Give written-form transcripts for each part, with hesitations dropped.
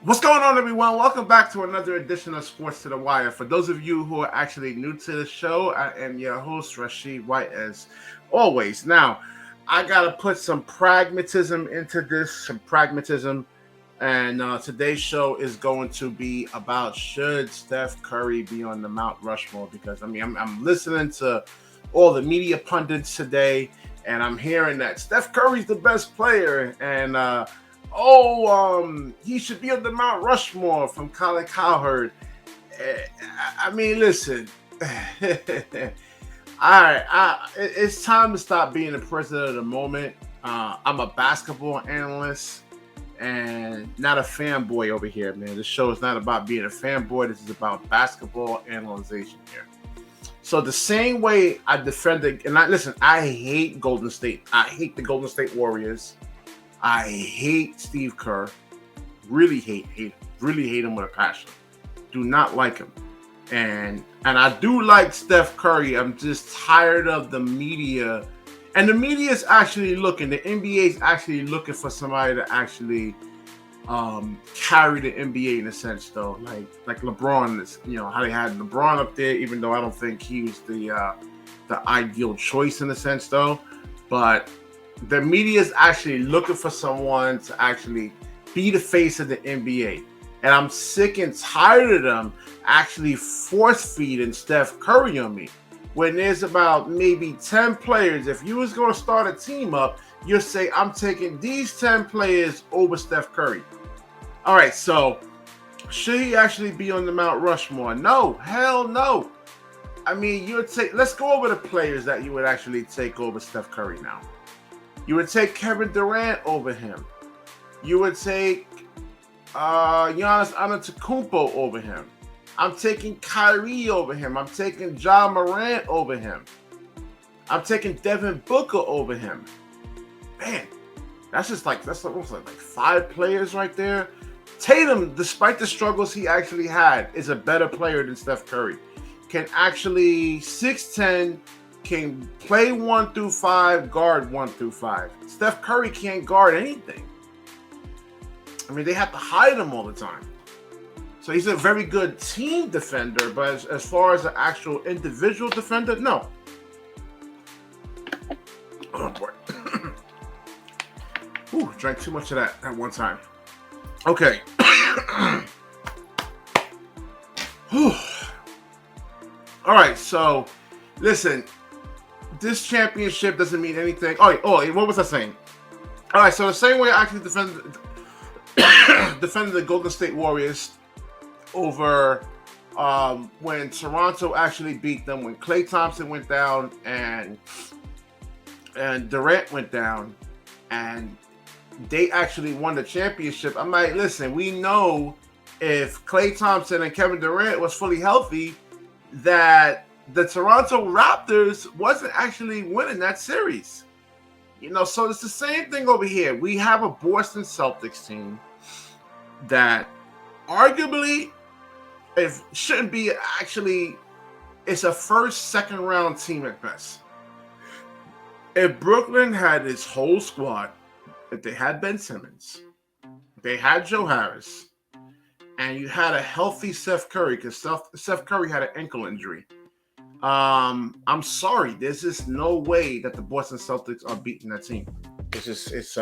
What's going on, everyone? Welcome back to another edition of Sports to the Wire. For those of you who are actually new to the show, I am your host, Rasheed White, as always. Now, I got to put some pragmatism into this, and today's show is going to be about should Steph Curry be on the Mount Rushmore? Because, I'm listening to all the media pundits today, and I'm hearing that Steph Curry's the best player, and he should be on the Mount Rushmore from Colin Cowherd. Listen. All right, it's time to stop being the president of the moment. I'm a basketball analyst and not a fanboy over here, man. This show is not about being a fanboy. This is about basketball analyzation here. So the same way I defended, I hate Golden State. I hate the Golden State Warriors. I hate Steve Kerr. Really hate him with a passion. Do not like him. And I do like Steph Curry. I'm just tired of the media. And the media is actually looking. The NBA is actually looking for somebody to actually carry the NBA in a sense, though. Like LeBron is, how they had LeBron up there, even though I don't think he was the ideal choice in a sense, though. But the media is actually looking for someone to actually be the face of the NBA. And I'm sick and tired of them actually force feeding Steph Curry on me. When there's about maybe 10 players, if you was going to start a team up, you'll say, I'm taking these 10 players over Steph Curry. All right, so should he actually be on the Mount Rushmore? No, hell no. Let's go over the players that you would actually take over Steph Curry now. You would take Kevin Durant over him. You would take Giannis Antetokounmpo over him. I'm taking Kyrie over him. I'm taking Ja Morant over him. I'm taking Devin Booker over him. Man, that's almost like 5 players right there. Tatum, despite the struggles he actually had, is a better player than Steph Curry. Can actually 6'10", can play 1 through 5, guard 1 through 5. Steph Curry can't guard anything. They have to hide him all the time. So he's a very good team defender, but as far as an actual individual defender, no. Oh boy. Ooh, drank too much of that at one time. Okay. All right, so listen, this championship doesn't mean anything. Oh, what was I saying? All right, so the same way I actually defended the Golden State Warriors over when Toronto actually beat them, when Klay Thompson went down and Durant went down, and they actually won the championship. I'm like, listen, we know if Klay Thompson and Kevin Durant was fully healthy, that the Toronto Raptors wasn't actually winning that series. So it's the same thing over here. We have a Boston Celtics team that arguably shouldn't be actually, it's a second round team at best. If Brooklyn had its whole squad, if they had Ben Simmons, they had Joe Harris, and you had a healthy Steph Curry, because Steph Curry had an ankle injury. I'm sorry, there's just no way that the Boston Celtics are beating that team. It's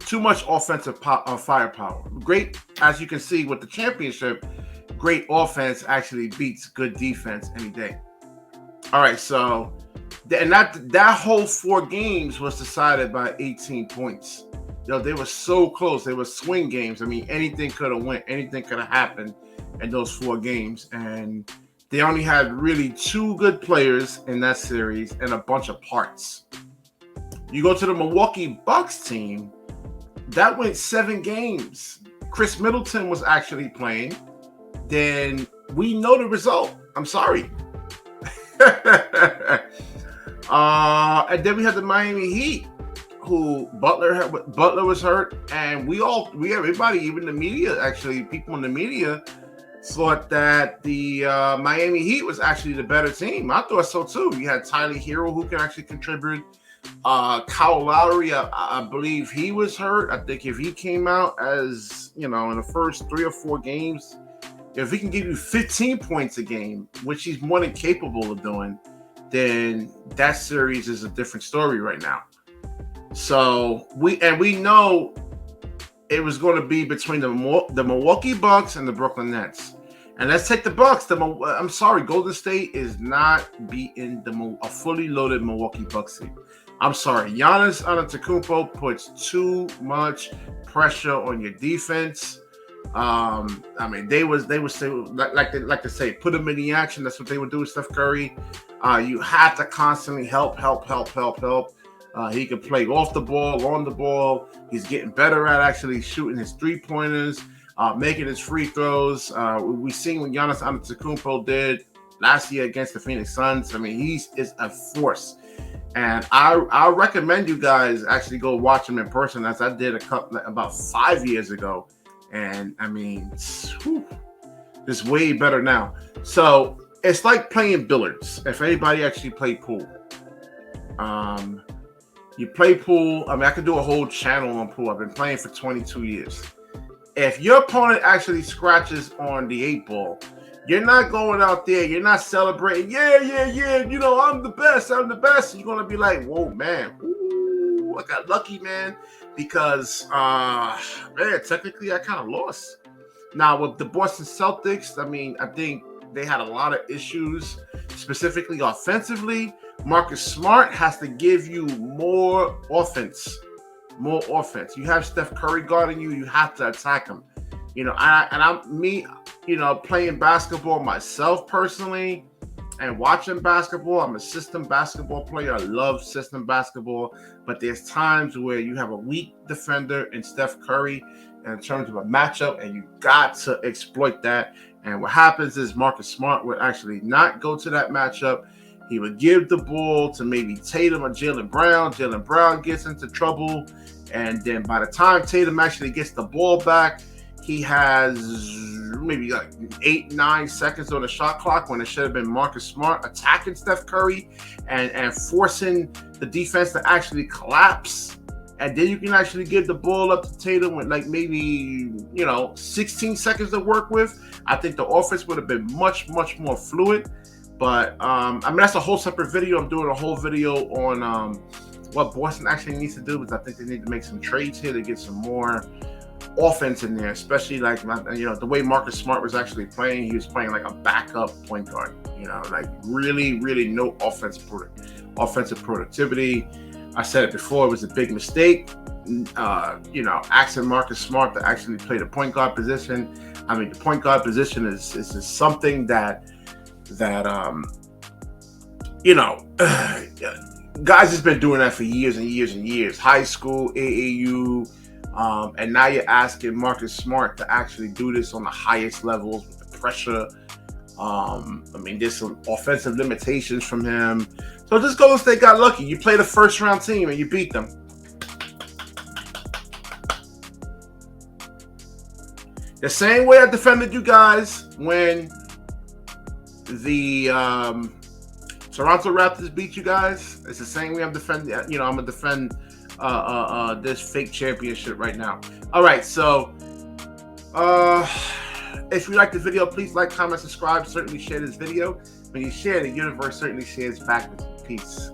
too much offensive firepower. Great, as you can see with the championship, great offense actually beats good defense any day. All right, so that whole 4 games was decided by 18 points. They were so close. They were swing games. Anything could have went. Anything could have happened in those 4 games, and they only had really 2 good players in that series and a bunch of parts. You go to the Milwaukee Bucks team, that went 7 games. Chris Middleton was actually playing. Then we know the result. I'm sorry. And then we had the Miami Heat, who Butler was hurt, and everybody, even the media, actually people in the media, thought that the Miami Heat was actually the better team. I thought so too. You had Tyler Hero, who can actually contribute. Kyle Lowry, I believe he was hurt. I think if he came out as, in the first 3 or 4 games, if he can give you 15 points a game, which he's more than capable of doing, then that series is a different story right now. So we know it was going to be between the Milwaukee Bucks and the Brooklyn Nets. And let's take the Bucks. I'm sorry, Golden State is not beating a fully loaded Milwaukee Bucks team. I'm sorry, Giannis Antetokounmpo puts too much pressure on your defense. I mean, they would say like to say, put him in the action. That's what they would do with Steph Curry. You have to constantly help. He can play off the ball, on the ball. He's getting better at actually shooting his 3-pointers, making his free throws. We've seen what Giannis Antetokounmpo did last year against the Phoenix Suns. I mean, he is a force. And I recommend you guys actually go watch him in person, as I did about 5 years ago. And I mean, it's way better now. So it's like playing billiards. If anybody actually played pool, you play pool. I mean, I could do a whole channel on pool. I've been playing for 22 years. If your opponent actually scratches on the 8 ball, you're not going out there. You're not celebrating. Yeah. I'm the best. You're going to be like, whoa, man. Ooh, I got lucky, man. Because, technically I kind of lost. Now, with the Boston Celtics, I mean, I think they had a lot of issues, specifically offensively. Marcus Smart has to give you more offense. You have Steph Curry guarding you. You have to attack him. Playing basketball myself personally and watching basketball. I'm a system basketball player. I love system basketball. But there's times where you have a weak defender in Steph Curry in terms of a matchup, and you got to exploit that. And what happens is Marcus Smart would actually not go to that matchup. He would give the ball to maybe Tatum or Jaylen Brown. Jaylen Brown gets into trouble. And then by the time Tatum actually gets the ball back, he has maybe like 8-9 seconds on the shot clock when it should have been Marcus Smart attacking Steph Curry and forcing the defense to actually collapse. And then you can actually give the ball up to Tatum with like maybe, 16 seconds to work with. I think the offense would have been much, much more fluid. But, that's a whole separate video. I'm doing a whole video on what Boston actually needs to do, because I think they need to make some trades here to get some more offense in there, especially like the way Marcus Smart was actually playing. He was playing like a backup point guard, like really no offensive productivity. I said it before, it was a big mistake, asking Marcus Smart to actually play the point guard position. I mean, the point guard position is something that guys has been doing that for years and years and years. High school, AAU, and now you're asking Marcus Smart to actually do this on the highest levels with the pressure. There's some offensive limitations from him. So just Golden State got lucky. You played a first-round team and you beat them. The same way I defended you guys when the Toronto Raptors beat you guys. It's the same way I'm defending. I'm gonna defend this fake championship right now. All right, so if you like the video, please like, comment, subscribe. Certainly share this video. When you share, the universe certainly shares back with you. Peace.